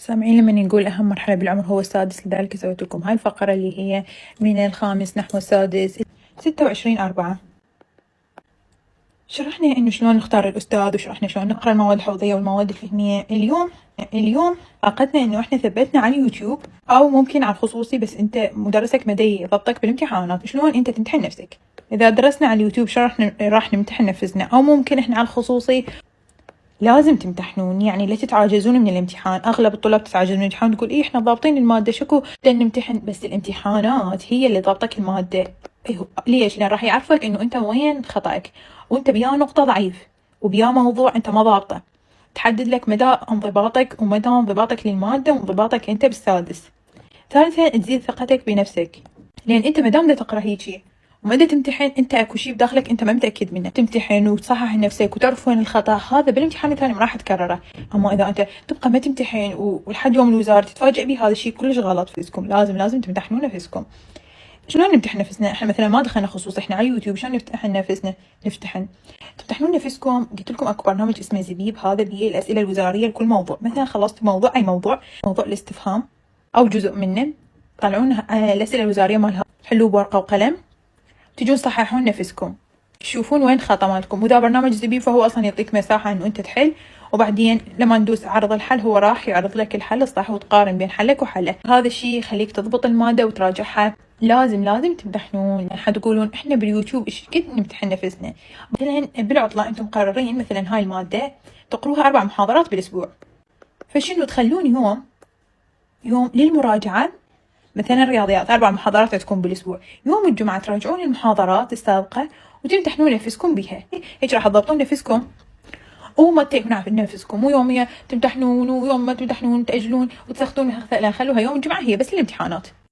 سامعين لما نقول أهم مرحلة بالعمر هو السادس، لذلك سويت لكم هاي الفقرة اللي هي من الخامس نحو السادس. 26/4 شرحنا إنه شلون نختار الأستاذ، وشرحنا شلون نقرأ المواد الحفظية والمواد الفهمية. اليوم عقدنا إنه إحنا ثبتنا على اليوتيوب أو ممكن على الخصوصي، بس أنت مدرسك ما يضبطك بالامتحانات، شلون أنت تمتحن نفسك. إذا درسنا على اليوتيوب راح نمتحن نفسنا، أو ممكن إحنا على الخصوصي لازم تمتحنون، يعني لا تتعاجزون من الامتحان. اغلب الطلاب تتعاجز من الامتحان، تقول احنا ضابطين الماده شكو بدنا نمتحن، بس الامتحانات هي اللي ضابطك الماده. ليش؟ لان راح يعرفك انه انت وين خطأك، وانت بيا نقطه ضعيف وبيا موضوع انت ما ضابطه، تحدد لك مدى انضباطك ومدى انضباطك للماده وانضباطك انت بالسادس. ثالثا تزيد ثقتك بنفسك، لان انت ما دام تقرا هيجي وما تمتحن، انت اكو شيء بداخلك انت ما متاكد منه، تمتحن وتصحح نفسك وتعرف وين الخطا، هذا بالامتحان الثاني ما راح تكرره. اما اذا انت تبقى ما تمتحن ولحد يوم الوزاره تتفاجئ به، هذا الشيء كلش غلط في نفسكم. لازم تمتحنون نفسكم. شلون نمتحن نفسنا؟ احنا مثلا ما دخلنا خصوص، احنا على يوتيوب شلون نمتحن نفسنا؟ تمتحنون نفسكم. قلت لكم اكو برنامج اسمه زبيب، هذا بيه الاسئله الوزاريه لكل موضوع. مثلا خلصت موضوع، اي موضوع الاستفهام او جزء منه، طلعون الاسئله الوزاريه مالها، حلوه بورقه وقلم، تجون صححون نفسكم، تشوفون وين خطأ مالكم. وذا برنامج زبيب فهو اصلا يعطيك مساحه انه انت تحل، وبعدين لما ندوس عرض الحل هو راح يعرض لك الحل الصح وتقارن بين حلك وحله. هذا الشيء يخليك تضبط الماده وتراجعها. لازم تمتحنون. حتقولون احنا باليوتيوب ايش قد نمتحن نفسنا. مثلا بالعطله انتم مقررين مثلا هاي الماده تقروها 4 محاضرات بالاسبوع، فشنو تخلون يوم للمراجعه. مثلا الرياضيات 4 محاضرات تكون بالاسبوع، يوم الجمعه تراجعون المحاضرات السابقه وتمتحنون نفسكم بها. هيك راح تضبطون نفسكم وما تتعبون على نفسكم، ويوم تمتحنون ويوم ما تمتحنون تاجلون وتسخطون. لا، خلوها يوم الجمعه هي بس الامتحانات.